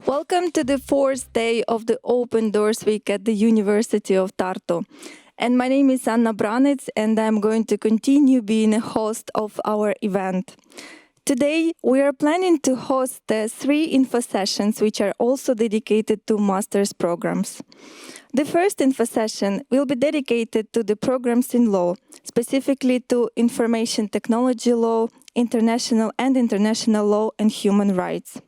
Welcome to the fourth day of the Open Doors Week at the University of Tartu. And my name is Anna Branitz, and I'm going to continue being a host of our event. Today, we are planning to host 3 info sessions, which are also dedicated to master's programs. The first info session will be dedicated to the programs in law, specifically to information technology law, international law, and human rights.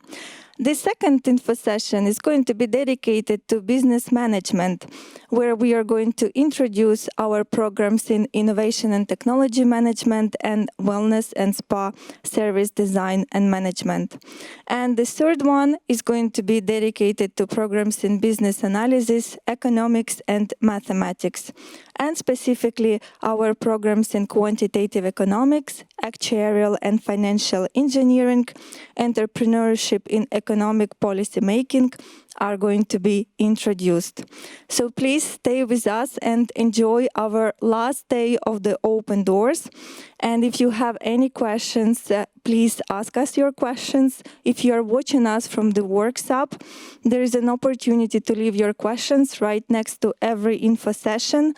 The second info session is going to be dedicated to business management, where we are going to introduce our programs in innovation and technology management and wellness and spa service design and management. And the third one is going to be dedicated to programs in business analysis, economics, and mathematics, and specifically our programs in quantitative economics, actuarial and financial engineering, entrepreneurship in economic policy making are going to be introduced. So please stay with us and enjoy our last day of the Open Doors. And if you have any questions, please ask us your questions. If you are watching us from the workshop, there is an opportunity to leave your questions right next to every info session.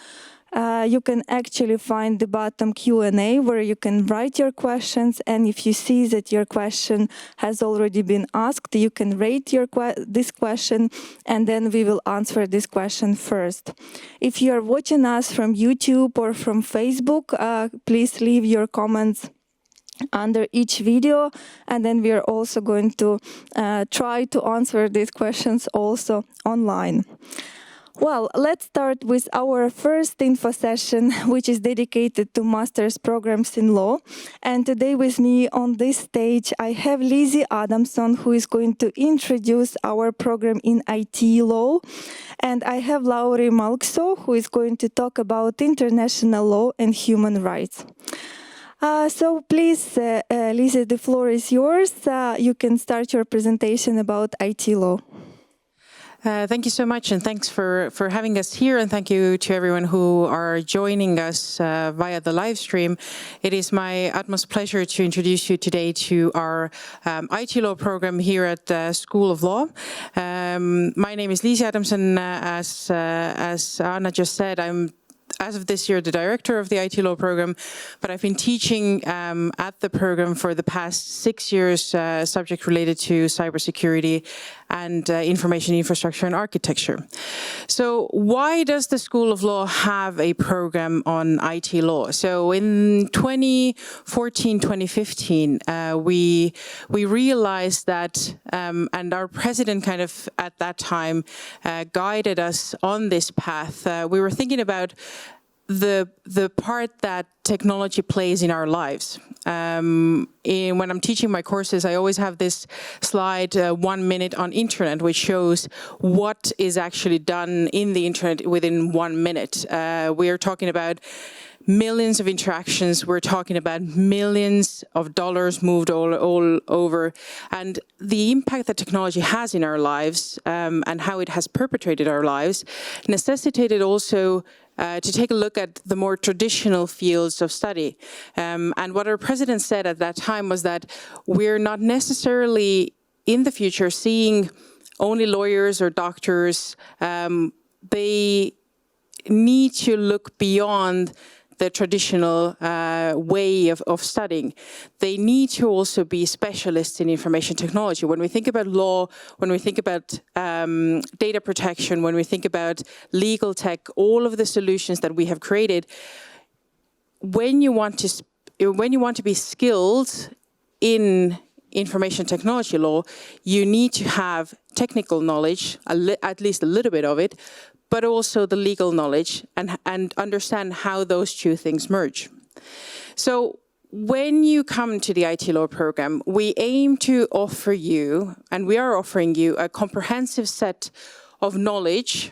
You can actually find the bottom Q&A where you can write your questions, and if you see that your question has already been asked, you can rate this question, and then we will answer this question first. If you are watching us from YouTube or from Facebook, please leave your comments under each video, and then we are also going to try to answer these questions also online. Well, let's start with our first info session, which is dedicated to master's programs in law. And today with me on this stage, I have Lizzie Adamson, who is going to introduce our program in IT law. And I have Lauri Malkso, who is going to talk about international law and human rights. So please, Lizzie, the floor is yours. You can start your presentation about IT law. Thank you so much, and thanks for having us here, and thank you to everyone who are joining us via the live stream. It is my utmost pleasure to introduce you today to our IT law program here at the School of Law. My name is Lizzie Adamson. As Anna just said, I'm as of this year, the director of the IT law program, but I've been teaching at the program for the past 6 years, subject related to cybersecurity and information infrastructure and architecture. So why does the School of Law have a program on IT law? So in 2014, 2015, we realized that, and our president kind of at that time guided us on this path. We were thinking about the part that technology plays in our lives. When I'm teaching my courses, I always have this slide, 1 minute on internet, which shows what is actually done in the internet within 1 minute. We are talking about millions of interactions. We're talking about millions of dollars moved all over. And the impact that technology has in our lives and how it has perpetrated our lives necessitated also to take a look at the more traditional fields of study. And what our president said at that time was that we're not necessarily in the future seeing only lawyers or doctors. They need to look beyond the traditional way of studying. They need to also be specialists in information technology. When we think about law, when we think about data protection, when we think about legal tech, all of the solutions that we have created, when you want to be skilled in information technology law, you need to have technical knowledge, at least a little bit of it, but also the legal knowledge and understand how those two things merge. So when you come to the IT law program, we aim to offer you, and we are offering you, a comprehensive set of knowledge,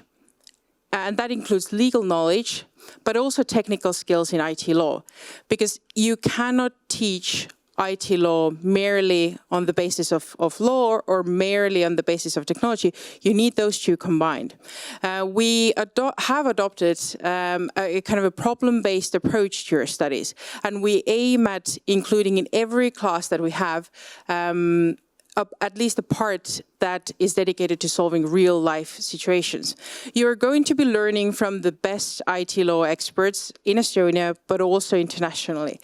and that includes legal knowledge, but also technical skills in IT law, because you cannot teach IT law merely on the basis of law or merely on the basis of technology. You need those two combined. We have adopted a kind of a problem-based approach to our studies, and we aim at including in every class that we have at least a part that is dedicated to solving real-life situations. You're going to be learning from the best IT law experts in Estonia, but also internationally.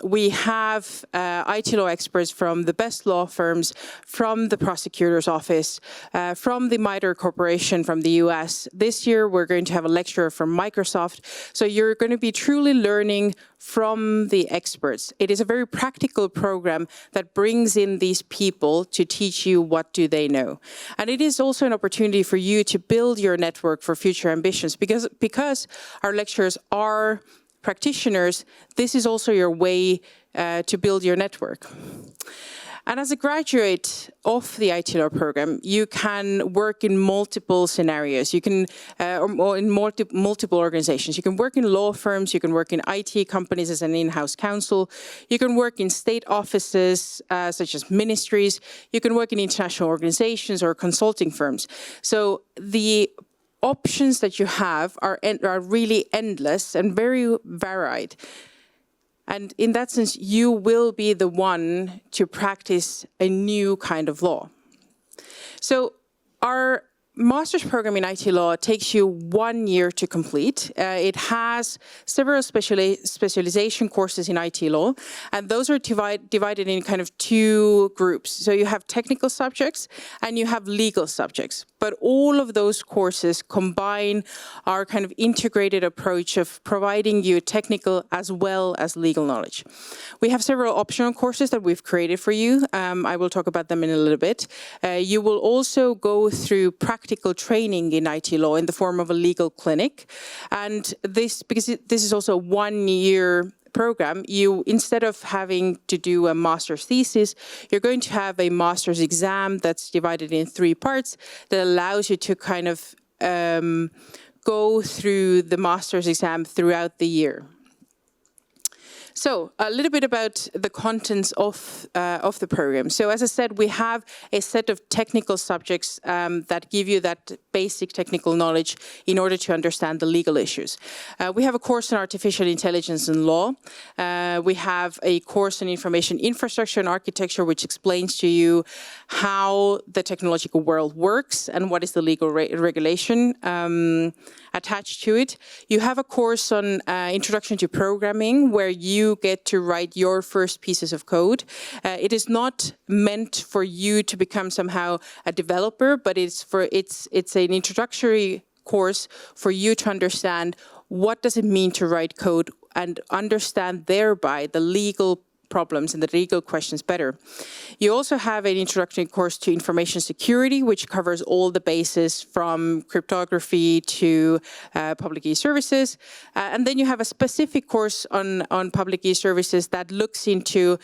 We have IT law experts from the best law firms, from the prosecutor's office, from the MITRE Corporation from the US. This year, we're going to have a lecturer from Microsoft. So you're going to be truly learning from the experts. It is a very practical program that brings in these people to teach you what do they know. And it is also an opportunity for you to build your network for future ambitions, because our lecturers are practitioners. This is also your way to build your network. And as a graduate of the IT law program, you can work in multiple scenarios. You can, or in multiple organizations. You can work in law firms, you can work in IT companies as an in-house counsel, you can work in state offices, such as ministries, you can work in international organizations or consulting firms. So the options that you have are really endless and very varied. And in that sense, you will be the one to practice a new kind of law. So our master's program in IT law takes you 1 year to complete. It has several specialization courses in IT law, and those are divided in kind of 2 groups. So you have technical subjects and you have legal subjects. But all of those courses combine our kind of integrated approach of providing you technical as well as legal knowledge. We have several optional courses that we've created for you. I will talk about them in a little bit. You will also go through practical training in IT law in the form of a legal clinic. And this, because this is also a 1-year program, you, instead of having to do a master's thesis, you're going to have a master's exam that's divided in 3 parts that allows you to kind of go through the master's exam throughout the year. So a little bit about the contents of the program. So as I said, we have a set of technical subjects that give you that basic technical knowledge in order to understand the legal issues. We have a course on artificial intelligence and law. We have a course on information infrastructure and architecture, which explains to you how the technological world works and what is the legal regulation attached to it. You have a course on introduction to programming, where you get to write your first pieces of code. It is not meant for you to become somehow a developer, but it's an introductory course for you to understand what does it mean to write code and understand thereby the legal problems and the legal questions better. You also have an introductory course to information security, which covers all the bases from cryptography to public e-services. And then you have a specific course on public e-services that looks into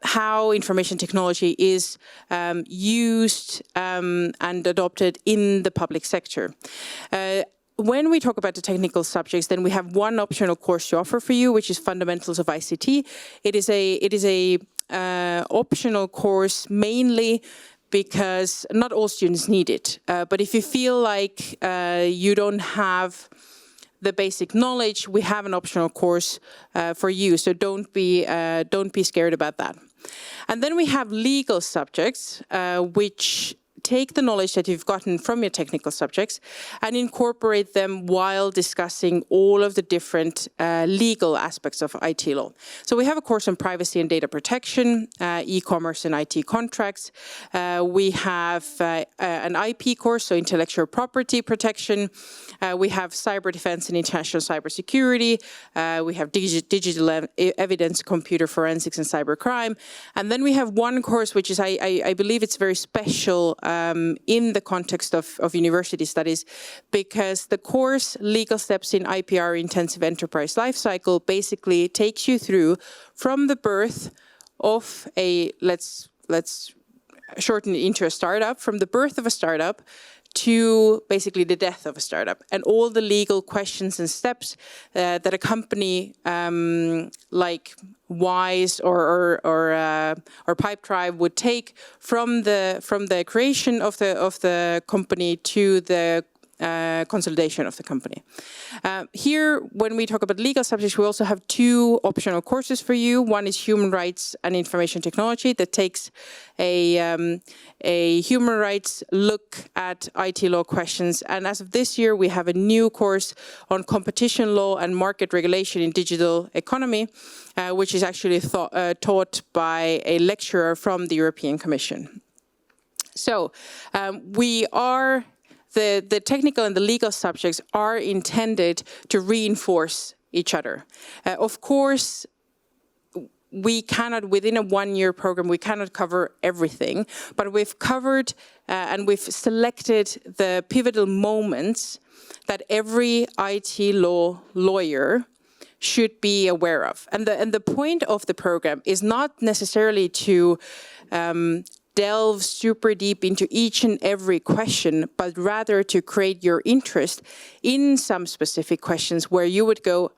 how information technology is used and adopted in the public sector. When we talk about the technical subjects, then we have one optional course to offer for you, which is Fundamentals of ICT. It is a optional course mainly because not all students need it. But if you feel like you don't have the basic knowledge, we have an optional course for you. So don't be scared about that. And then we have legal subjects, which take the knowledge that you've gotten from your technical subjects and incorporate them while discussing all of the different legal aspects of IT law. So we have a course on privacy and data protection, e-commerce and IT contracts. We have an IP course, so intellectual property protection. We have cyber defense and international cybersecurity. We have digital evidence, computer forensics and cybercrime. And then we have one course, which is, I believe it's very special in the context of university studies, because the course Legal Steps in IPR Intensive Enterprise Lifecycle basically takes you through from the birth of a, let's shorten it into a startup, from the birth of a startup to basically the death of a startup, and all the legal questions and steps that a company like Wise or Pipedrive would take from the creation of the company to the consolidation of the company. Here, when we talk about legal subjects, we also have two optional courses for you. One is Human Rights and Information Technology that takes a human rights look at IT law questions. And as of this year, we have a new course on competition law and market regulation in digital economy, which is actually taught by a lecturer from the European Commission. So the technical and the legal subjects are intended to reinforce each other. Of course, we cannot, within a one-year program, we cannot cover everything, but we've covered and we've selected the pivotal moments that every IT law lawyer should be aware of. And the point of the program is not necessarily to delve super deep into each and every question, but rather to create your interest in some specific questions where you would go,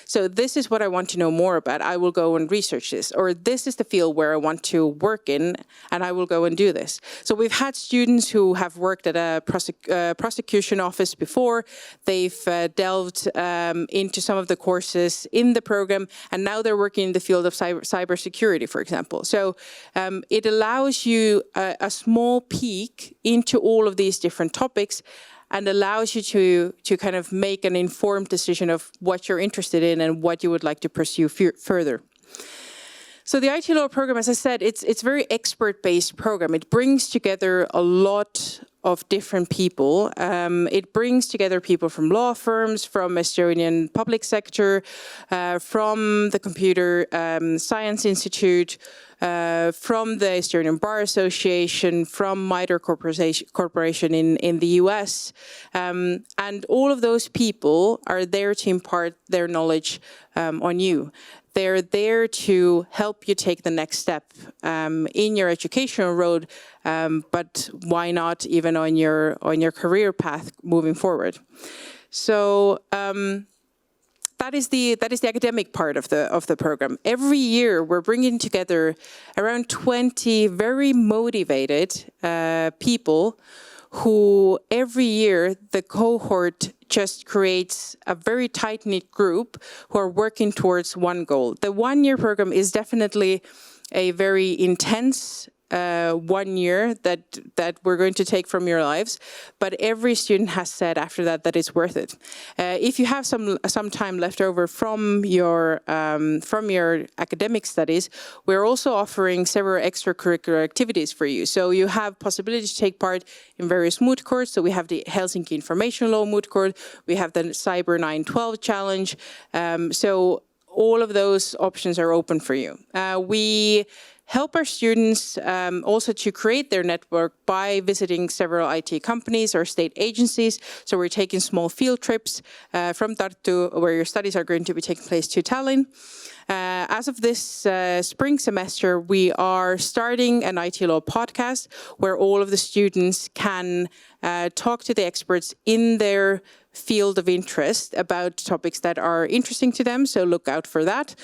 so this is what I want to know more about. I will go and research this. Or this is the field where I want to work in, and I will go and do this. So we've had students who have worked at a prosecution office before. They've delved into some of the courses in the program, and now they're working in the field of cybersecurity, for example. So it allows you a small peek into all of these different topics and allows you to kind of make an informed decision of what you're interested in and what you would like to pursue further. So the IT law program, as I said, it's a very expert-based program. It brings together a lot of different people. It brings together people from law firms, from Estonian public sector, from the Computer Science Institute, from the Estonian Bar Association, from MITRE Corporation in the US. And all of those people are there to impart their knowledge on you. They're there to help you take the next step in your educational road, but why not even on your career path moving forward? So that is the academic part of the program. Every year we're bringing together around 20 very motivated people who every year the cohort just creates a very tight-knit group who are working towards one goal. The one-year program is definitely a very intense 1 year that we're going to take from your lives, but every student has said after that it's worth it. If you have some time left over from your academic studies, we're also offering several extracurricular activities for you. So you have possibility to take part in various moot courts. So we have the Helsinki Information Law moot court, we have the Cyber 912 challenge. So all of those options are open for you. We help our students also to create their network by visiting several IT companies or state agencies. So we're taking small field trips from Tartu, where your studies are going to be taking place, to Tallinn. As of this spring semester, we are starting an IT law podcast where all of the students can talk to the experts in their field of interest about topics that are interesting to them, so look out for that.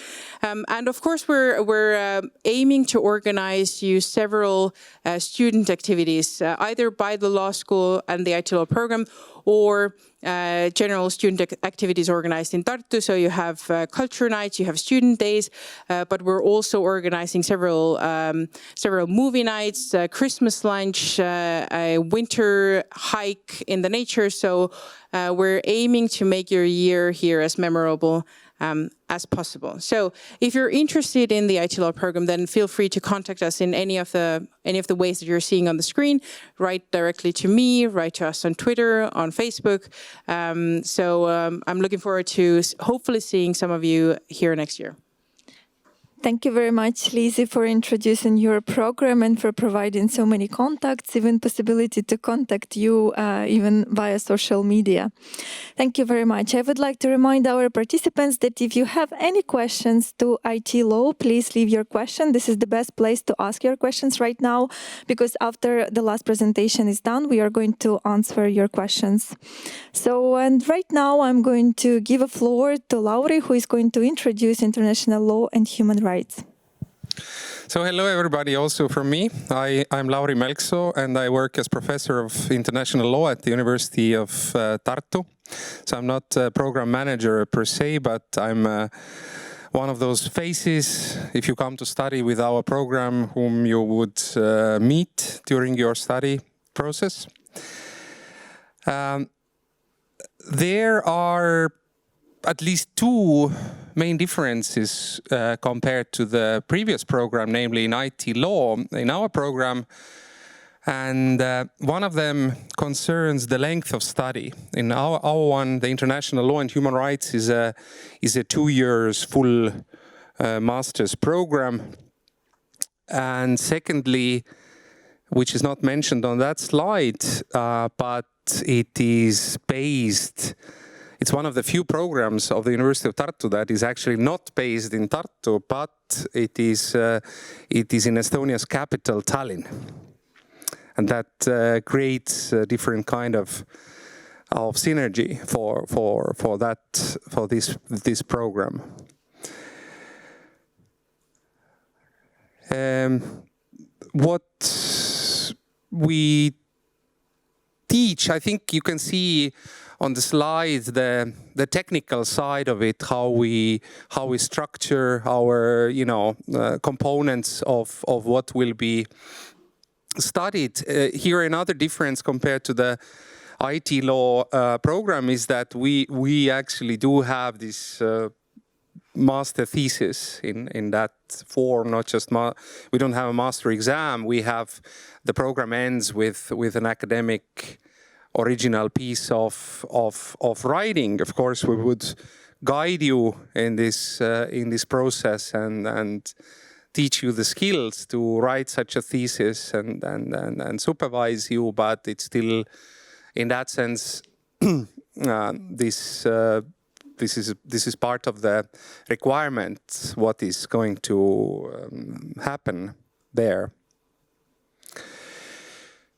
And of course, we're aiming to organize you several student activities, either by the law school and the IT law program, or general student activities organized in Tartu. So you have culture nights, you have student days, but we're also organizing several movie nights, Christmas lunch, a winter hike in the nature. So we're aiming to make your year here as memorable as possible. So if you're interested in the IT law program, then feel free to contact us in any of the ways that you're seeing on the screen. Write directly to me, write to us on Twitter, on Facebook. I'm looking forward to hopefully seeing some of you here next year. Thank you very much, Liisi, for introducing your program and for providing so many contacts, even possibility to contact you even via social media. Thank you very much. I would like to remind our participants that if you have any questions to IT law, please leave your question. This is the best place to ask your questions right now, because after the last presentation is done, we are going to answer your questions. And right now I'm going to give a floor to Lauri, who is going to introduce international law and human rights. So hello everybody also from me. I'm Lauri Melksoo and I work as professor of international law at the University of Tartu. So I'm not a program manager per se, but I'm one of those faces, if you come to study with our program, whom you would meet during your study process. There are at least two main differences compared to the previous program, namely in IT law, in our program. And one of them concerns the length of study. In our one, the international law and human rights is a 2 years full master's program. And secondly, which is not mentioned on that slide, but it is based. It's one of the few programs of the University of Tartu that is actually not based in Tartu, but it is in Estonia's capital, Tallinn, and that creates a different kind of synergy for this program. What we teach, I think you can see on the slides the technical side of it, how we structure our components of what will be studied. Here another difference compared to the IT law program is that we actually do have this master thesis in that form, not just we don't have a master exam. We have the program ends with an academic original piece of writing. Of course, we would guide you in this process and teach you the skills to write such a thesis and supervise you. But it's still, in that sense, this is part of the requirement. What is going to happen there?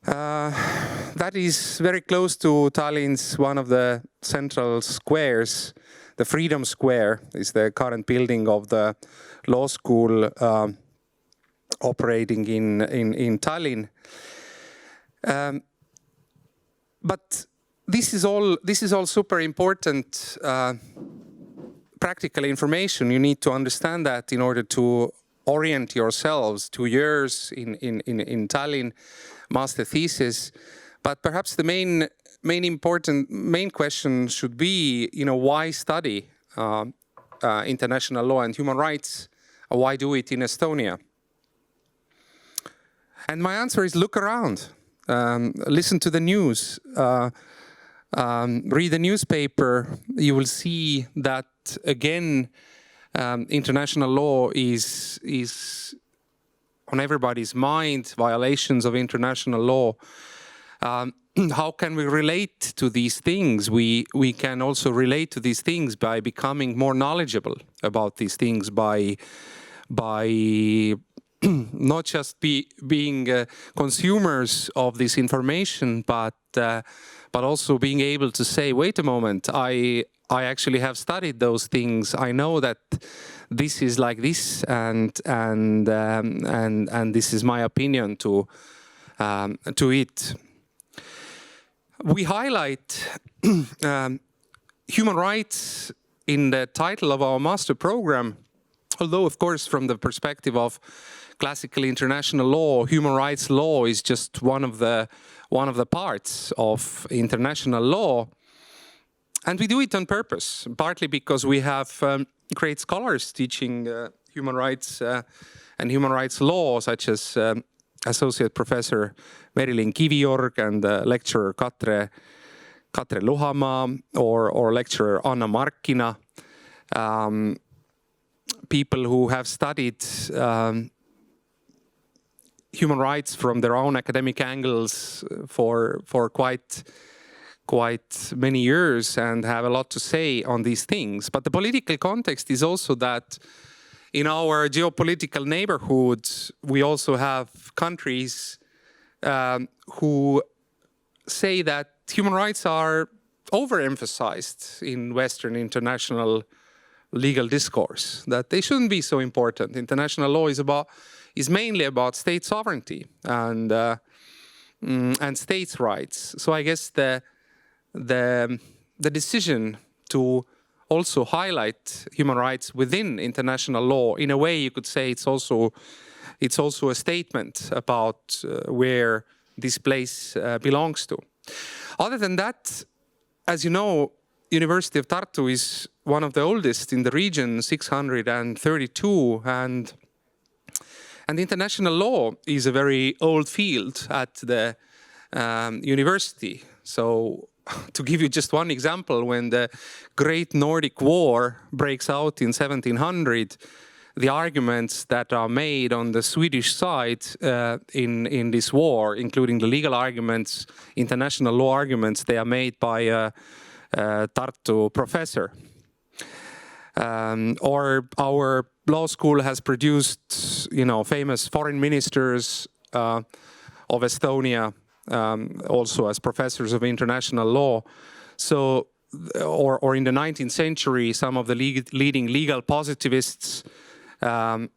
That is very close to Tallinn's one of the central squares. The Freedom Square is the current building of the law school operating in Tallinn. But this is all super important practical information. You need to understand that in order to orient yourselves. 2 years in Tallinn, master thesis. But perhaps the main question should be, why study international law and human rights? Why do it in Estonia? And my answer is look around, listen to the news, read the newspaper. You will see that again, international law is on everybody's mind, violations of international law. How can we relate to these things? We can also relate to these things by becoming more knowledgeable about these things, by not just being consumers of this information, but also being able to say, wait a moment, I actually have studied those things. I know that this is like this, and this is my opinion to it. We highlight human rights in the title of our master program, although of course from the perspective of classical international law, human rights law is just one of the parts of international law. And we do it on purpose, partly because we have great scholars teaching human rights and human rights law, such as Associate Professor Merilin Kiviorg and lecturer Katre Luhamaa or lecturer Anna Markkina. People who have studied human rights from their own academic angles for quite many years and have a lot to say on these things. But the political context is also that in our geopolitical neighborhood, we also have countries who say that human rights are overemphasized in Western international legal discourse, that they shouldn't be so important. International law is is mainly about state sovereignty and states' rights. So I guess the decision to also highlight human rights within international law, in a way you could say it's also a statement about where this place belongs to. Other than that, as you know, University of Tartu is one of the oldest in the region, 632, and international law is a very old field at the university. So to give you just one example, when the Great Nordic War breaks out in 1700, the arguments that are made on the Swedish side in this war, including the legal arguments, international law arguments, they are made by a Tartu professor. Or our law school has produced, famous foreign ministers of Estonia, also as professors of international law. So, or in the 19th century, some of the leading legal positivists in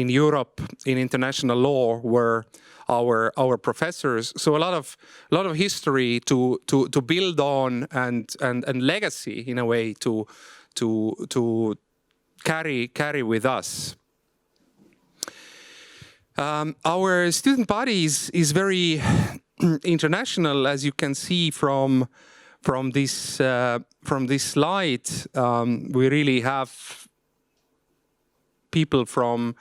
Europe in international law were our professors. So a lot of history to build on and legacy in a way to carry with us. Our student body is very international, as you can see from this slide. We really have people from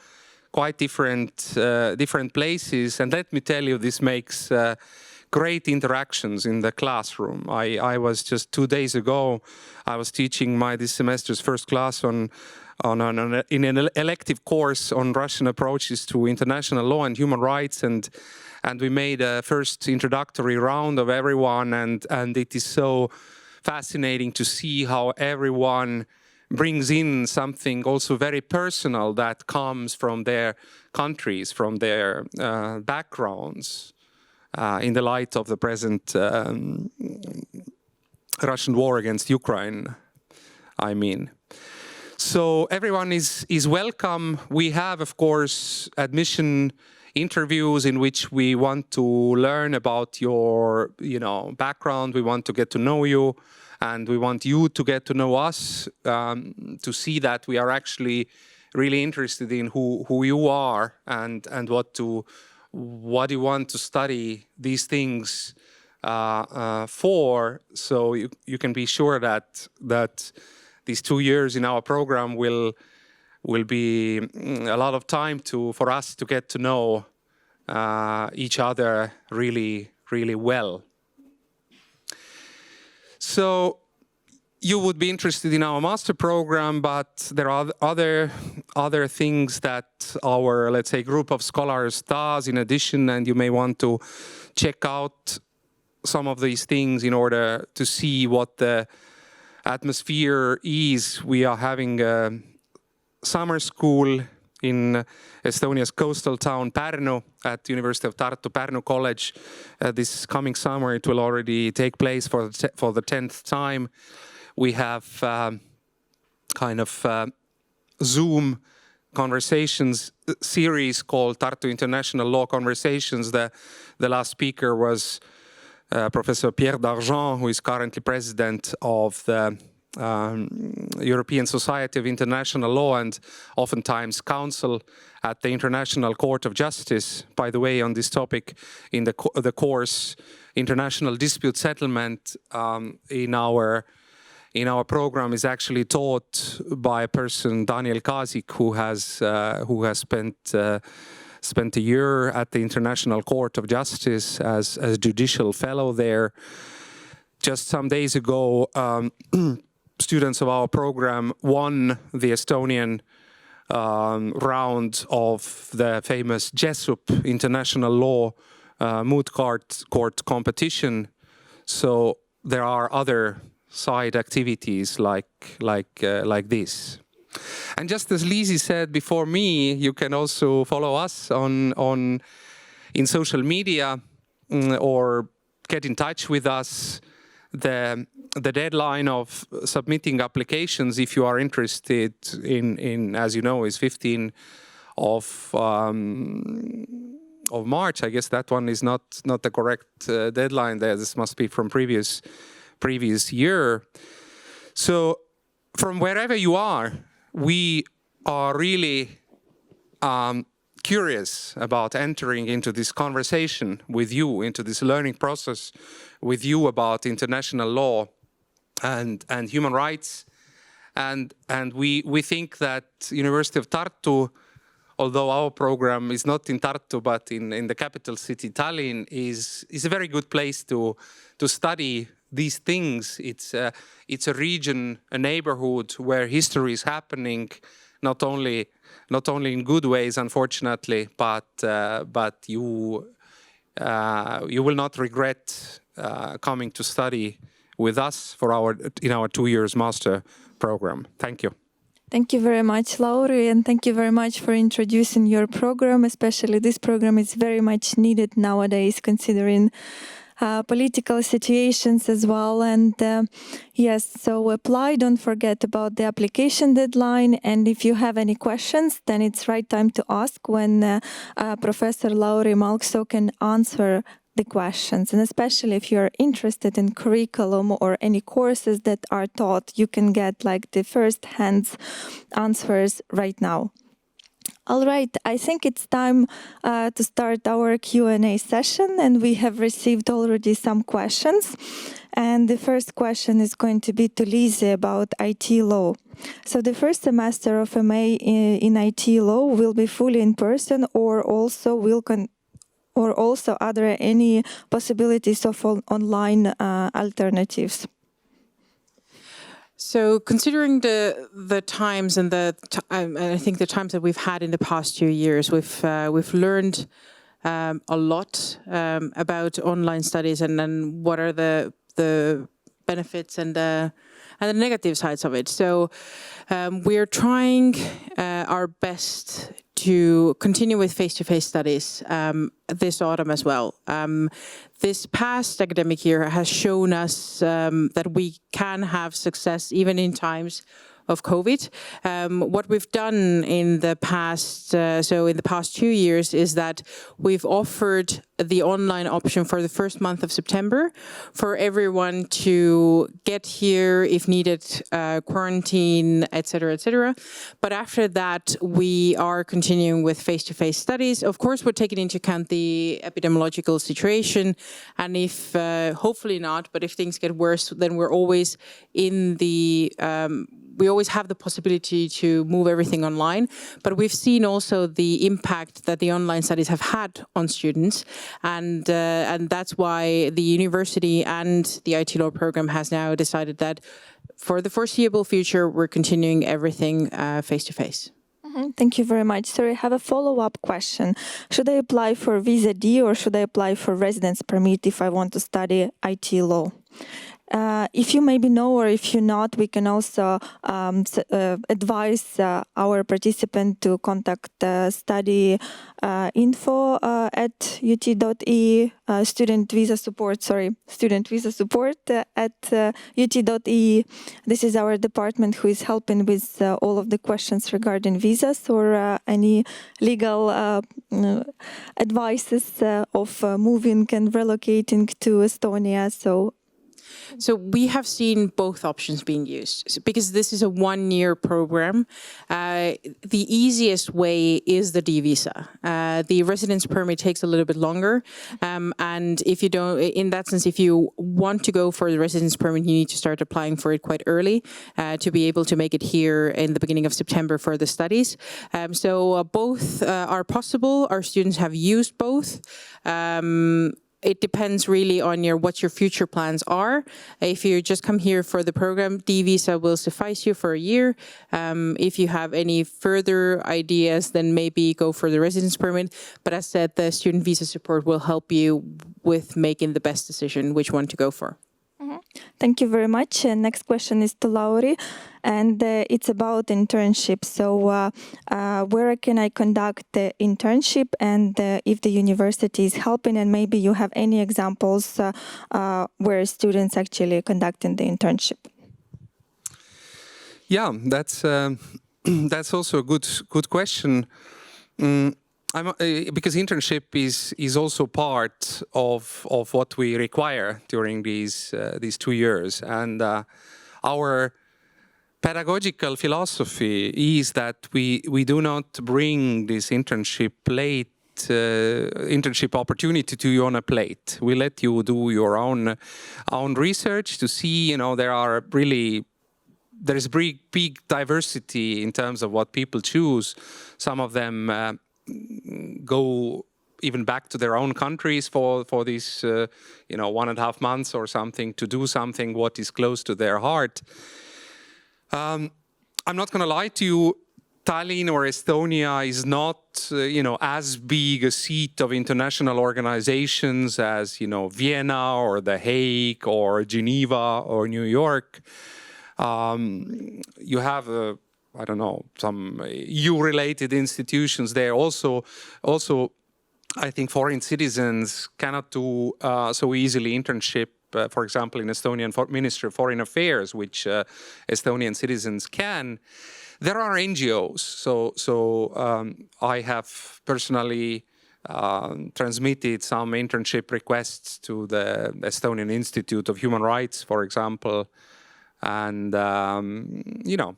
quite different places, and let me tell you, this makes great interactions in the classroom. I was just 2 days ago, I was teaching this semester's first class in an elective course on Russian approaches to international law and human rights, and we made a first introductory round of everyone, and it is so fascinating to see how everyone brings in something also very personal that comes from their countries, from their backgrounds, in the light of the present Russian war against Ukraine, I mean. So everyone is welcome. We have, of course, admission interviews in which we want to learn about your, background. We want to get to know you, and we want you to get to know us, to see that we are actually really interested in who you are and what you want to study these things for. So you can be sure that these 2 years in our program will be a lot of time for us to get to know each other really, really well. So you would be interested in our master program, but there are other things that our, let's say, group of scholars does in addition, and you may want to check out some of these things in order to see what the atmosphere is. We are having a summer school in Estonia's coastal town Pärnu at the University of Tartu, Pärnu College. This coming summer it will already take place for the 10th time. We have Zoom conversations series called Tartu International Law Conversations. The last speaker was Professor Pierre Dargent, who is currently president of the European Society of International Law and oftentimes counsel at the International Court of Justice. By the way, on this topic, in the course International Dispute Settlement in our program is actually taught by a person, Daniel Kasik, who has spent a year at the International Court of Justice as a judicial fellow there. Just some days ago, students of our program won the Estonian round of the famous JESUP International Law moot court competition. So there are other side activities like this. And just as Liisi said before me, you can also follow us in social media or get in touch with us. The deadline of submitting applications, if you are interested in, as you know, is 15th March. I guess that one is not the correct deadline there. This must be from previous year. So from wherever you are, we are really curious about entering into this conversation with you, into this learning process with you about international law and human rights. And we think that University of Tartu, although our program is not in Tartu but in the capital city Tallinn, is a very good place to study these things. It's a region, a neighborhood where history is happening, not only in good ways, unfortunately, but you will not regret coming to study with us in our 2 years master program. Thank you. Thank you very much, Lauri, and thank you very much for introducing your program. Especially this program is very much needed nowadays, considering political situations as well. And yes, so apply. Don't forget about the application deadline. And if you have any questions, then it's right time to ask when Professor Lauri Malksoo can answer the questions. And especially if you're interested in curriculum or any courses that are taught, you can get like the first-hand answers right now. All right, I think it's time to start our Q&A session, and we have received already some questions. And the first question is going to be to Lise about IT law. So the first semester of MA in IT law will be fully in person, or also are there any possibilities of online alternatives? So, considering the times and I think the times that we've had in the past 2 years, we've learned a lot about online studies and then what are the benefits and the negative sides of it. So, we're trying our best to continue with face-to-face studies this autumn as well. This past academic year has shown us that we can have success even in times of COVID. What we've done in the past, in the past 2 years, is that we've offered the online option for the first month of September for everyone to get here if needed, quarantine, etc., etc. But after that, we are continuing with face-to-face studies. Of course, we're taking into account the epidemiological situation, and if hopefully not, but if things get worse, then we're always in the we always have the possibility to move everything online, but we've seen also the impact that the online studies have had on students, and that's why the university and the IT law program has now decided that for the foreseeable future, we're continuing everything face-to-face. Thank you very much. So I have a follow-up question. Should I apply for Visa D or should I apply for residence permit if I want to study IT law? If you maybe know or if you're not, we can also advise our participant to contact study info at ut.ee, student visa support at ut.ee. This is our department who is helping with all of the questions regarding visas or any legal advices of moving and relocating to Estonia. So we have seen both options being used because this is a 1-year program. The easiest way is the D visa. The residence permit takes a little bit longer. And if you don't, in that sense, if you want to go for the residence permit, you need to start applying for it quite early to be able to make it here in the beginning of September for the studies. So both are possible. Our students have used both. It depends really on what your future plans are. If you just come here for the program, D visa will suffice you for a year. If you have any further ideas, then maybe go for the residence permit. But as said, the student visa support will help you with making the best decision which one to go for. Thank you very much. Next question is to Lauri, and it's about internship. So where can I conduct the internship, and if the university is helping, and maybe you have any examples where students actually conducting the internship? Yeah, that's also a good question. Because internship is also part of what we require during these 2 years, and our pedagogical philosophy is that we do not bring this internship opportunity to you on a plate. We let you do your own research to see, there is big diversity in terms of what people choose. Some of them go even back to their own countries for these 1.5 months or something to do something what is close to their heart. I'm not going to lie to you, Tallinn or Estonia is not, as big a seat of international organizations as, Vienna or The Hague or Geneva or New York. You have, some EU-related institutions there. Also, I think foreign citizens cannot do so easily internship. For example, in Estonian Ministry of Foreign Affairs, which Estonian citizens can. There are NGOs. So I have personally transmitted some internship requests to the Estonian Institute of Human Rights, for example. And,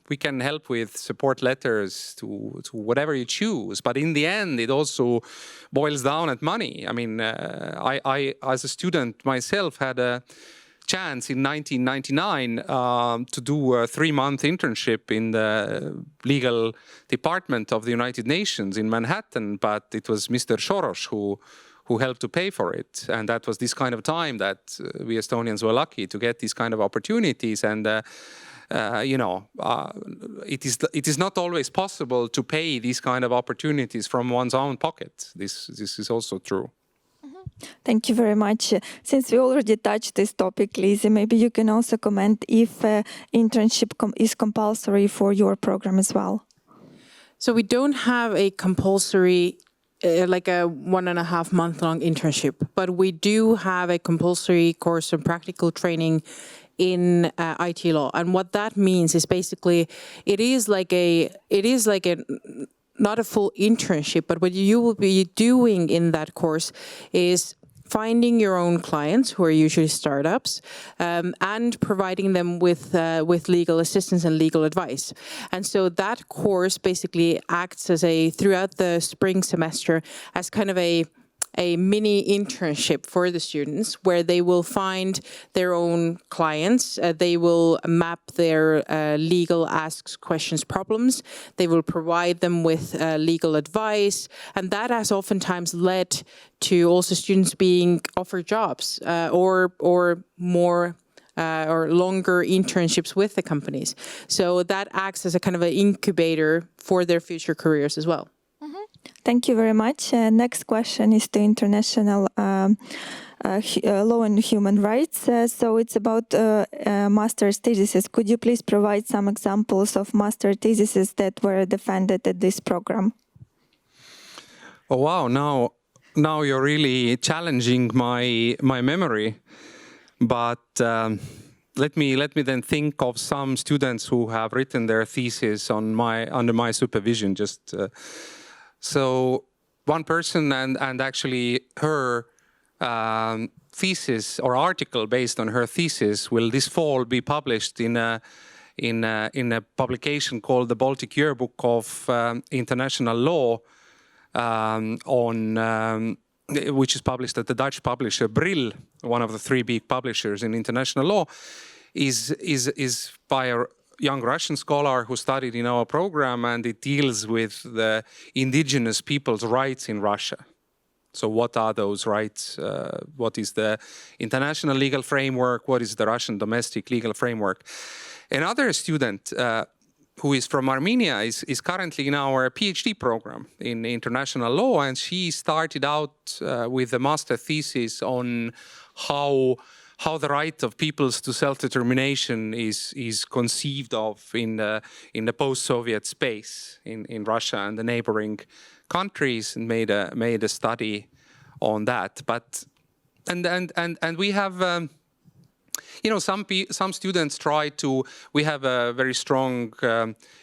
we can help with support letters to whatever you choose. But in the end, it also boils down at money. I mean, I as a student myself, had a chance in 1999 to do a 3-month internship in the legal department of the United Nations in Manhattan. But it was Mr. Soros who helped to pay for it. And that was this kind of time that we Estonians were lucky to get these kind of opportunities. And, it is not always possible to pay these kind of opportunities from one's own pocket. This is also true. Thank you very much. Since we already touched this topic, Liisi, maybe you can also comment if internship is compulsory for your program as well. So we don't have a compulsory like a 1.5 month long internship, but we do have a compulsory course of practical training in IT law. And what that means is basically it is like a not a full internship, but what you will be doing in that course is finding your own clients, who are usually startups, and providing them with legal assistance and legal advice. And so that course basically acts as throughout the spring semester as kind of a mini internship for the students, where they will find their own clients. They will map their legal asks, questions, problems. They will provide them with legal advice. And that has oftentimes led to also students being offered jobs or more or longer internships with the companies. So that acts as a kind of an incubator for their future careers as well. Thank you very much. Next question is to international law and human rights. So it's about master's theses. Could you please provide some examples of master theses that were defended at this program? Oh wow! Now you're really challenging my memory. But let me then think of some students who have written their thesis under my supervision. So one person and actually her thesis or article based on her thesis will this fall be published in a publication called the Baltic Yearbook of International Law, which is published at the Dutch publisher Brill, one of the 3 big publishers in international law, is by a young Russian scholar who studied in our program, and it deals with the indigenous people's rights in Russia. So what are those rights? What is the international legal framework? What is the Russian domestic legal framework? Another student who is from Armenia is currently in our PhD program in international law, and she started out with a master thesis on how the right of peoples to self-determination is conceived of in the post-Soviet space in Russia and the neighboring countries, and made a study on that. But and we have some students try to. We have a very strong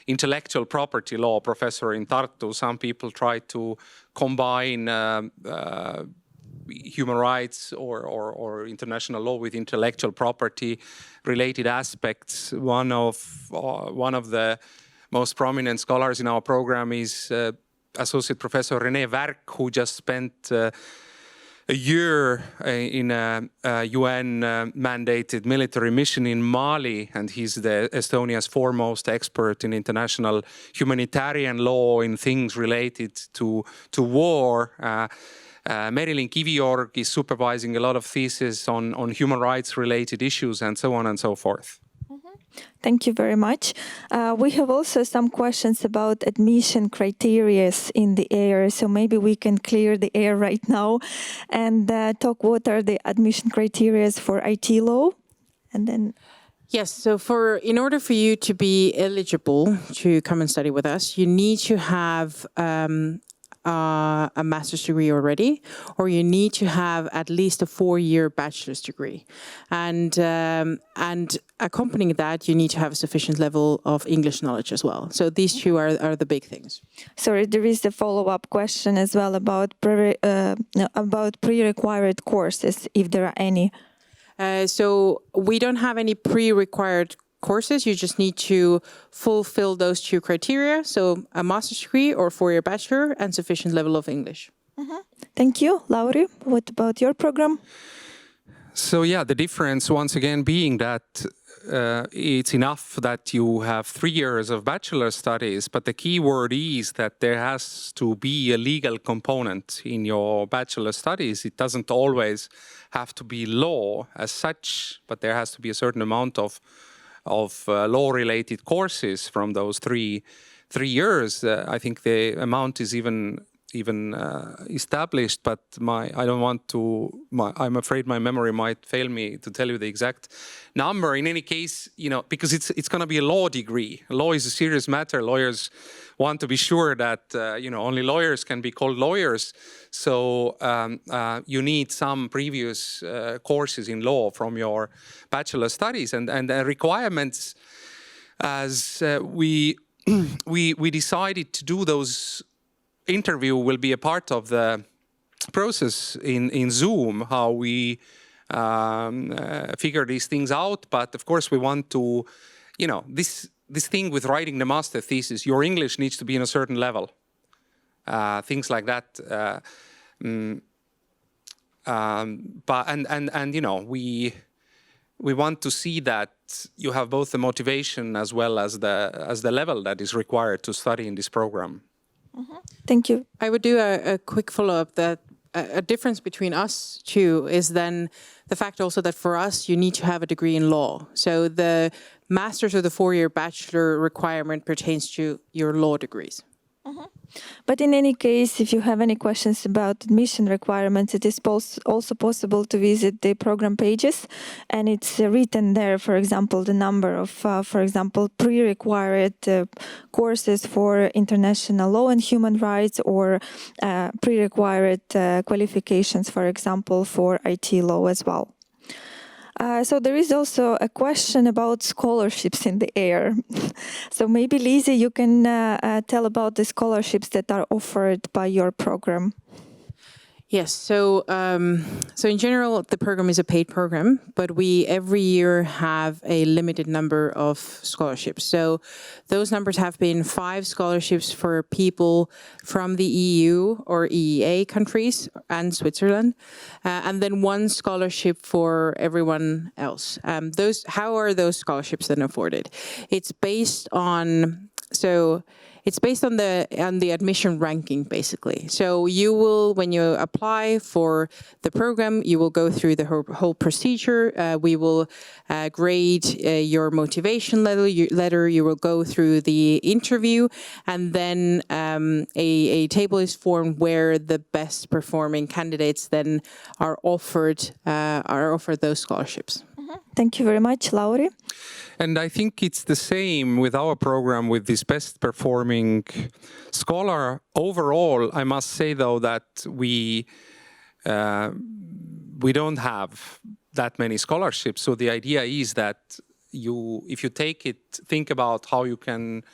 intellectual property law professor in Tartu. Some people try to combine human rights or international law with intellectual property related aspects. One of the most prominent scholars in our program is Associate Professor Renee Varch, who just spent a year in a UN mandated military mission in Mali, and he's Estonia's foremost expert in international humanitarian law in things related to war. Merilin Kiviorg is supervising a lot of theses on human rights related issues and so on and so forth. Thank you very much. We have also some questions about admission criteria in the air, so maybe we can clear the air right now and talk what are the admission criteria for IT law, and then. Yes, so in order for you to be eligible to come and study with us, you need to have a master's degree already, or you need to have at least a 4-year bachelor's degree. And accompanying that, you need to have a sufficient level of English knowledge as well. So these two are the big things. Sorry, there is a follow-up question as well about pre-required courses, if there are any. So we don't have any pre-required courses. You just need to fulfill those two criteria. So a master's degree or 4-year bachelor and sufficient level of English. Thank you. Lauri, what about your program? So yeah, the difference once again being that it's enough that you have 3 years of bachelor studies, but the key word is that there has to be a legal component in your bachelor studies. It doesn't always have to be law as such, but there has to be a certain amount of law-related courses from those three years. I think the amount is even established, but I'm afraid my memory might fail me to tell you the exact number. In any case, because it's going to be a law degree. Law is a serious matter. Lawyers want to be sure that only lawyers can be called lawyers. So you need some previous courses in law from your bachelor studies, and the requirements, as we decided to do those. Interview will be a part of the process in Zoom, how we figure these things out. But of course, we want to, this thing with writing the master thesis, your English needs to be in a certain level. Things like that. We want to see that you have both the motivation as well as the level that is required to study in this program. Thank you. I would do a quick follow-up that a difference between us two is then the fact also that for us, you need to have a degree in law. So the master's or the 4-year bachelor requirement pertains to your law degrees. But in any case, if you have any questions about admission requirements, it is also possible to visit the program pages, and it's written there, for example, the number of, for example, pre-required courses for international law and human rights, or pre-required qualifications, for example, for IT law as well. So there is also a question about scholarships in the air. So maybe, Lizzie, you can tell about the scholarships that are offered by your program. Yes, so in general, the program is a paid program, but we every year have a limited number of scholarships. So those numbers have been 5 scholarships for people from the EU or EEA countries and Switzerland, and then 1 scholarship for everyone else. How are those scholarships then afforded? It's based on the admission ranking, basically. So you will, when you apply for the program, you will go through the whole procedure. We will grade your motivation letter. You will go through the interview, and then a table is formed where the best performing candidates then are offered those scholarships. Thank you very much, Lauri. And I think it's the same with our program, with this best performing scholar. Overall, I must say, though, that we don't have that many scholarships. So the idea is that if you think about how you can,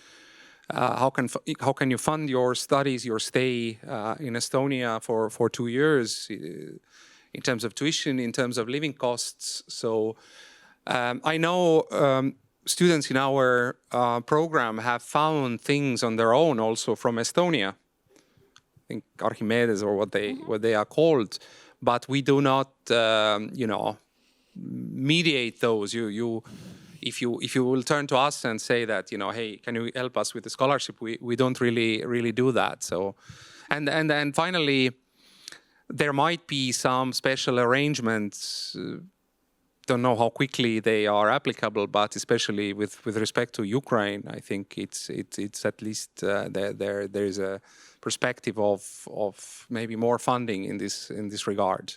how can you fund your studies, your stay in Estonia for 2 years, in terms of tuition, in terms of living costs. So I know students in our program have found things on their own also from Estonia. I think Archimedes or what they are called, but we do not, mediate those. If you will turn to us and say that, hey, can you help us with the scholarship? We don't really do that. So, and then finally, there might be some special arrangements. Don't know how quickly they are applicable, but especially with respect to Ukraine, I think it's at least there is a perspective of maybe more funding in this regard.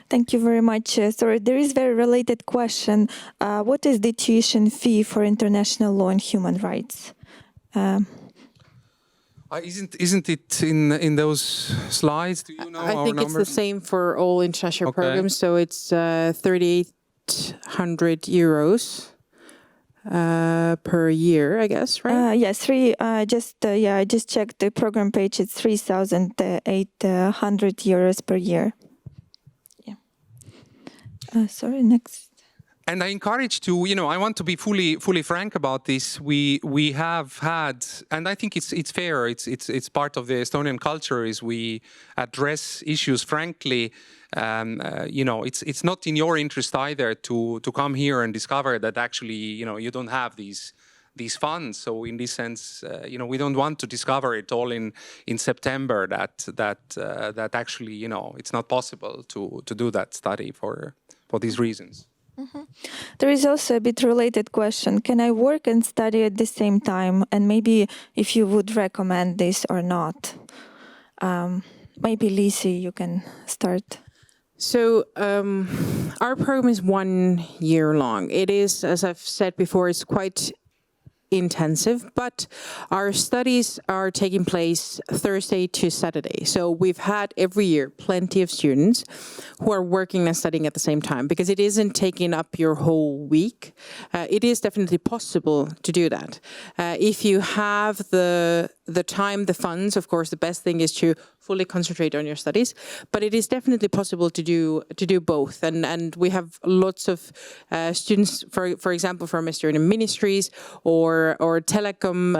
Thank you very much. Sorry, there is very related question. What is the tuition fee for international law and human rights? Isn't it in those slides? Do you know I our think numbers? it's the same for all international Okay. programs. So it's 3,800 euros per year, I guess, right? Yes, I just checked the program page. It's 3,800 euros per year. Yeah. Sorry, next. And I encourage to, I want to be fully frank about this. We have had, and I think it's fair. It's part of the Estonian culture is we address issues frankly. It's not in your interest either to come here and discover that actually, you don't have these funds. So in this sense, we don't want to discover it all in September that actually, it's not possible to do that study for these reasons. Mm-hmm. There is also a bit related question. Can I work and study at the same time? And maybe if you would recommend this or not. Maybe Lisi, you can start. So our program is 1 year long. It is, as I've said before, it's quite intensive, but our studies are taking place Thursday to Saturday. So we've had every year plenty of students who are working and studying at the same time because it isn't taking up your whole week. It is definitely possible to do that. If you have the time, the funds, of course, the best thing is to fully concentrate on your studies, but it is definitely possible to do both. And we have lots of students, for example, from Estonian ministries or telecom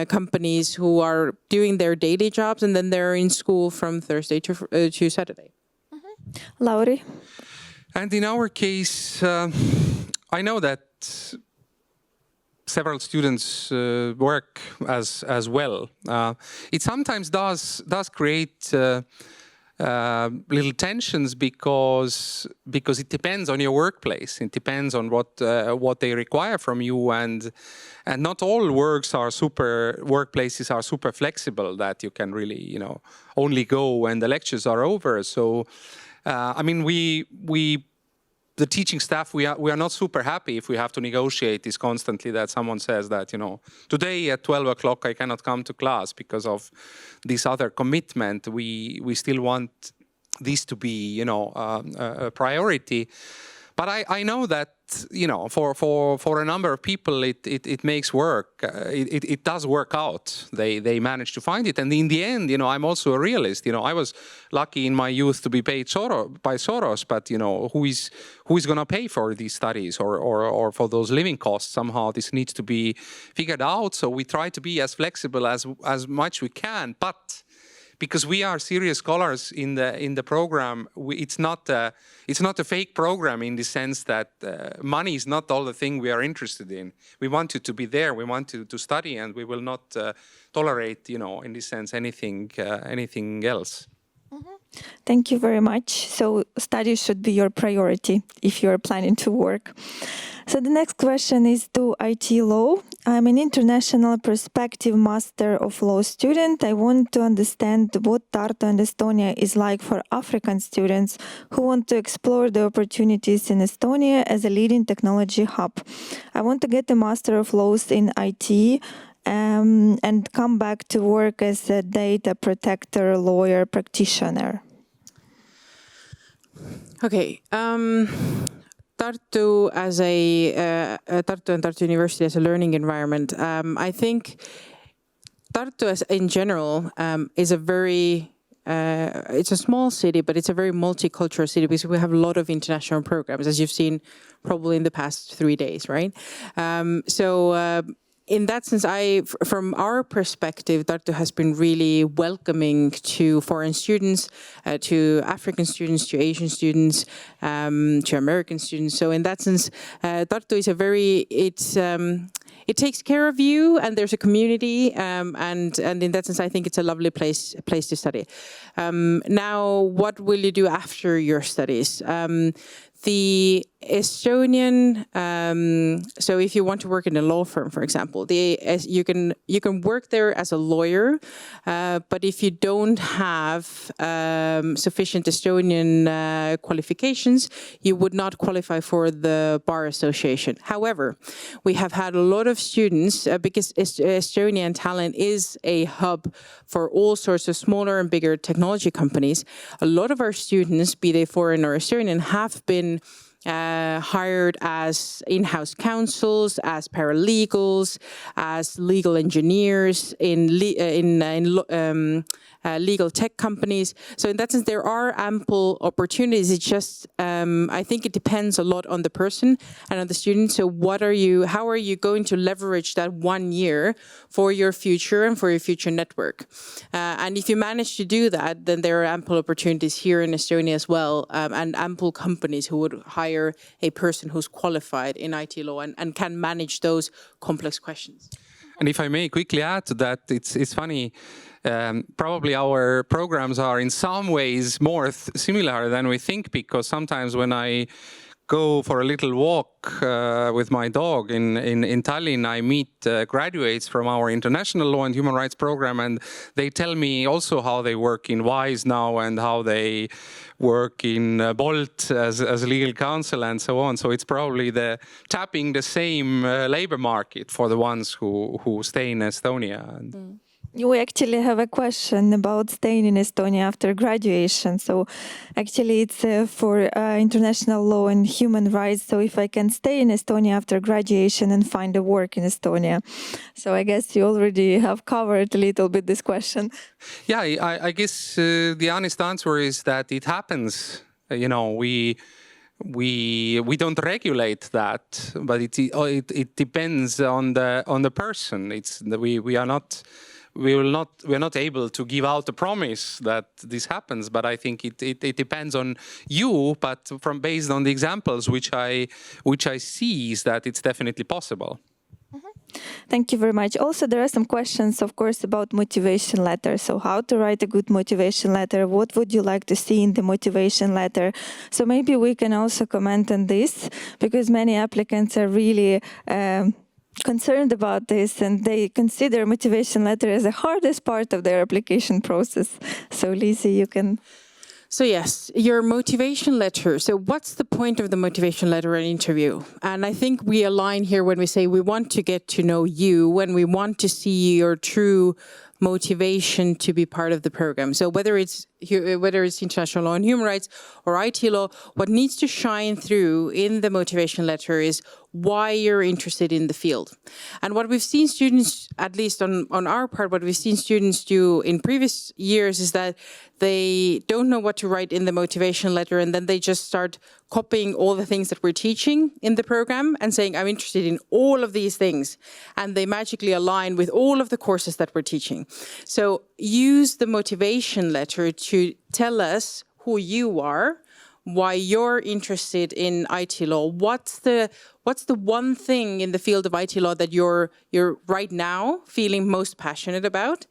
companies who are doing their daily jobs, and then they're in school from Thursday to Saturday. Mm-hmm. Lauri? And in our case, I know that several students work as well. It sometimes does create little tensions because it depends on your workplace. It depends on what they require from you, and not all workplaces are super flexible that you can really only go when the lectures are over. So the teaching staff, we are not super happy if we have to negotiate this constantly, that someone says that, today at 12 o'clock I cannot come to class because of this other commitment. We still want this to be, a priority. But I know that, for a number of people, it makes work. It does work out. They manage to find it. And in the end, I'm also a realist. I was lucky in my youth to be paid by Soros, but, who is going to pay for these studies or for those living costs? Somehow this needs to be figured out. So we try to be as flexible as much we can. But because we are serious scholars in the program, it's not a fake program in the sense that money is not all the thing we are interested in. We want you to be there. We want you to study, and we will not tolerate, in this sense, anything else. Mm-hmm. Thank you very much. So studies should be your priority if you're planning to work. So the next question is to IT law. I'm an international perspective master of law student. I want to understand what Tartu and Estonia is like for African students who want to explore the opportunities in Estonia as a leading technology hub. I want to get a master of laws in IT and come back to work as a data protector, lawyer, practitioner. Okay. Tartu as Tartu and Tartu University as a learning environment. I think Tartu as in general is a very it's a small city, but it's a very multicultural city because we have a lot of international programs, as you've seen probably in the past 3 days, right? In that sense, from our perspective, Tartu has been really welcoming to foreign students, to African students, to Asian students, to American students. So in that sense, Tartu is it takes care of you, and there's a community, and in that sense, I think it's a lovely place to study. Now, what will you do after your studies? The Estonian, so if you want to work in a law firm, for example, you can work there as a lawyer, but if you don't have sufficient Estonian qualifications, you would not qualify for the Bar Association. However, we have had a lot of students, because Estonian Talent is a hub for all sorts of smaller and bigger technology companies. A lot of our students, be they foreign or Estonian, have been hired as in-house counsels, as paralegals, as legal engineers in legal tech companies. So in that sense, there are ample opportunities. It's just, I think it depends a lot on the person and on the student. So how are you going to leverage that 1 year for your future and for your future network? And if you manage to do that, then there are ample opportunities here in Estonia as well, and ample companies who would hire a person who's qualified in IT law and can manage those complex questions. And if I may quickly add to that, it's funny. Probably our programs are in some ways more similar than we think, because sometimes when I go for a little walk with my dog in Tallinn, I meet graduates from our international law and human rights program, and they tell me also how they work in WISE now and how they work in Bolt as legal counsel and so on. So it's probably tapping the same labor market for the ones who stay in Estonia. We actually have a question about staying in Estonia after graduation. So actually it's for international law and human rights. So if I can stay in Estonia after graduation and find a work in Estonia. So I guess you already have covered a little bit this question. Yeah, I guess the honest answer is that it happens. We don't regulate that, but it depends on the person. We're not able to give out a promise that this happens, but I think it depends on you. But based on the examples which I see, is that it's definitely possible. Thank you very much. Also, there are some questions, of course, about motivation letter. So how to write a good motivation letter? What would you like to see in the motivation letter? So maybe we can also comment on this, because many applicants are really concerned about this, and they consider motivation letter as the hardest part of their application process. So Lisa, you can... So yes, your motivation letter. So what's the point of the motivation letter and interview? And I think we align here when we say we want to get to know you, when we want to see your true motivation to be part of the program. So whether it's international law and human rights or IT law, what needs to shine through in the motivation letter is why you're interested in the field. And what we've seen students, at least on our part, what we've seen students do in previous years is that they don't know what to write in the motivation letter, and then they just start copying all the things that we're teaching in the program and saying, I'm interested in all of these things. And they magically align with all of the courses that we're teaching. So use the motivation letter to tell us who you are, why you're interested in IT law. What's the one thing in the field of IT law that you're right now feeling most passionate about?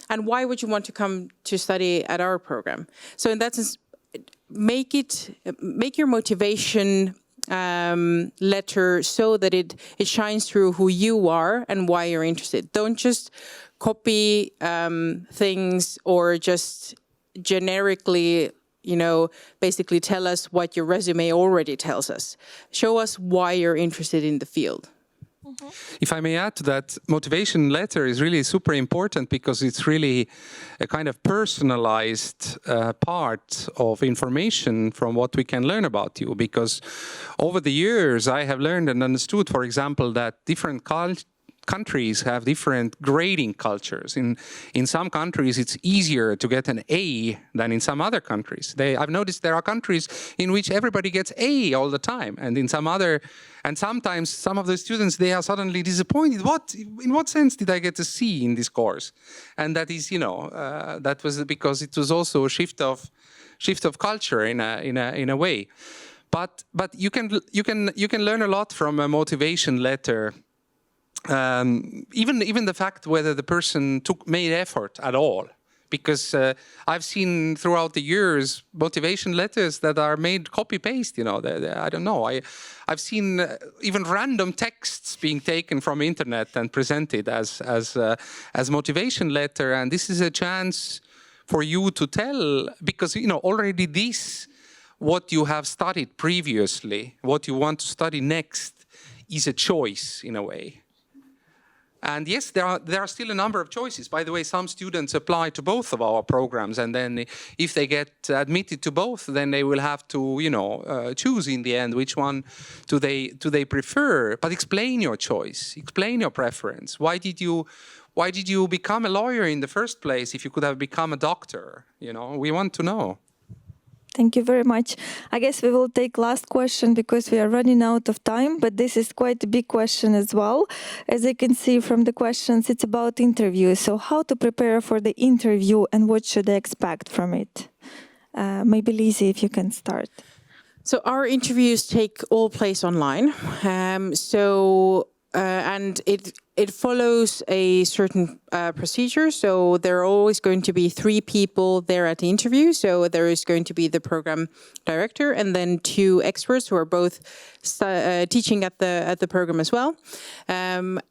And why would you want to come to study at our program? So in that sense, make your motivation letter so that it shines through who you are and why you're interested. Don't just copy things or just generically, basically tell us what your resume already tells us. Show us why you're interested in the field. If I may add to that, motivation letter is really super important because it's really a kind of personalized part of information from what we can learn about you. Because over the years, I have learned and understood, for example, that different countries have different grading cultures. In some countries, it's easier to get an A than in some other countries. I've noticed there are countries in which everybody gets A all the time, and sometimes some of the students, they are suddenly disappointed. In what sense did I get a C in this course? And that is, that was because it was also a shift of culture in a way. But you can learn a lot from a motivation letter. Even the fact whether the person made effort at all, because I've seen throughout the years motivation letters that are made copy-paste. I don't know. I've seen even random texts being taken from internet and presented as motivation letter, and this is a chance for you to tell, because already what you have studied previously, what you want to study next, is a choice in a way. And yes, there are still a number of choices. By the way, some students apply to both of our programs, and then if they get admitted to both, then they will have to, choose in the end which one do they prefer. But explain your choice, explain your preference. Why did you become a lawyer in the first place if you could have become a doctor? We want to know. Thank you very much. I guess we will take last question because we are running out of time, but this is quite a big question as well. As you can see from the questions, it's about interviews. So how to prepare for the interview and what should they expect from it? Maybe Lizzie, if you can start. So our interviews take all place online. And it follows a certain procedure. So there are always going to be 3 people there at the interview. So there is going to be the program director and then 2 experts who are both teaching at the program as well.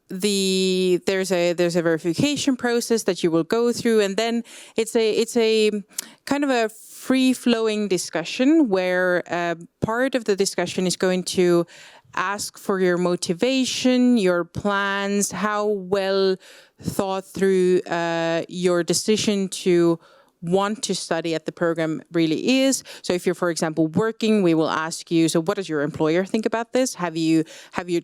There's a verification process that you will go through, and then it's a kind of a free-flowing discussion where part of the discussion is going to ask for your motivation, your plans, how well thought through your decision to want to study at the program really is. So if you're, for example, working, we will ask you, so what does your employer think about this? Have you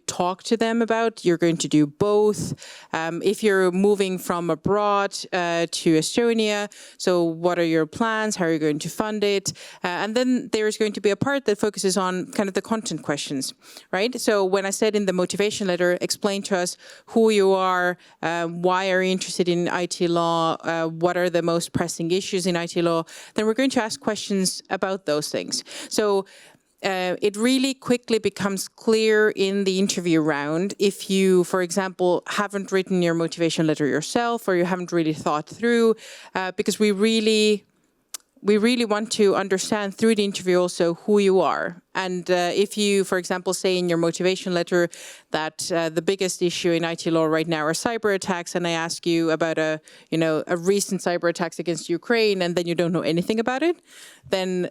talked to them about you're going to do both? If you're moving from abroad to Estonia, so what are your plans? How are you going to fund it? And then there's going to be a part that focuses on kind of the content questions, right? So when I said in the motivation letter, explain to us who you are, why are you interested in IT law, what are the most pressing issues in IT law, then we're going to ask questions about those things. So it really quickly becomes clear in the interview round if you, for example, haven't written your motivation letter yourself or you haven't really thought through, because we really want to understand through the interview also who you are. And if you, for example, say in your motivation letter that the biggest issue in IT law right now are cyber attacks, and I ask you about a recent cyber attacks against Ukraine, and then you don't know anything about it, then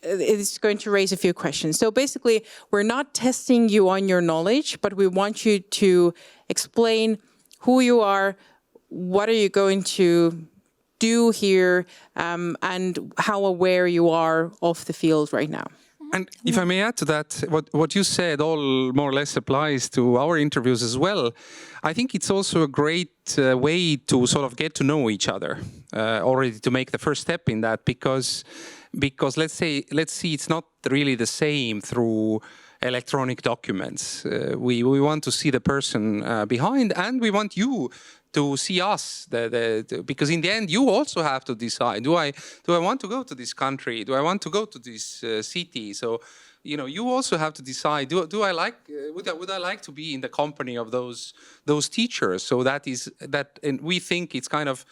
it's going to raise a few questions. So basically, we're not testing you on your knowledge, but we want you to explain who you are, what are you going to do here, and how aware you are of the field right now. And if I may add to that, what you said all more or less applies to our interviews as well. I think it's also a great way to sort of get to know each other, already to make the first step in that, because let's see, it's not really the same through electronic documents. We want to see the person behind, and we want you to see us, because in the end you also have to decide, do I want to go to this country, do I want to go to this city? So you also have to decide, would I like to be in the company of those teachers? So and we think it's kind of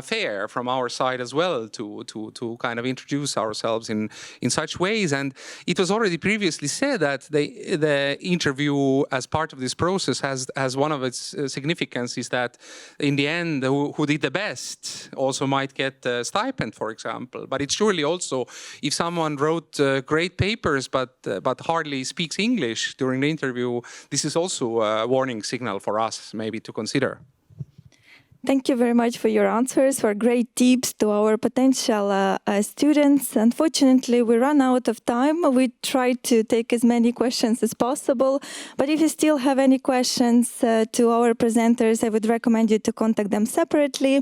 fair from our side as well to kind of introduce ourselves in such ways. And it was already previously said that the interview as part of this process has one of its significance is that in the end, who did the best also might get a stipend, for example. But it's surely also, if someone wrote great papers but hardly speaks English during the interview, this is also a warning signal for us maybe to consider. Thank you very much for your answers, for great tips to our potential students. Unfortunately, we run out of time. We tried to take as many questions as possible. But if you still have any questions to our presenters, I would recommend you to contact them separately.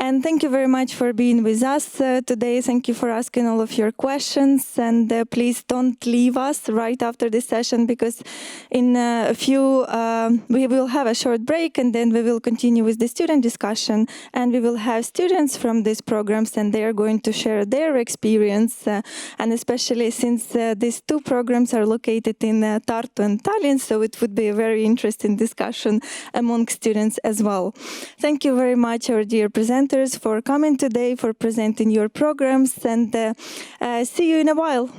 And thank you very much for being with us today. Thank you for asking all of your questions. And please don't leave us right after this session, because in a few, we will have a short break, and then we will continue with the student discussion. And we will have students from these programs, and they are going to share their experience. And especially since these two programs are located in Tartu and Tallinn, so it would be a very interesting discussion among students as well. Thank you very much, our dear presenters, for coming today, for presenting your programs, and see you in a while.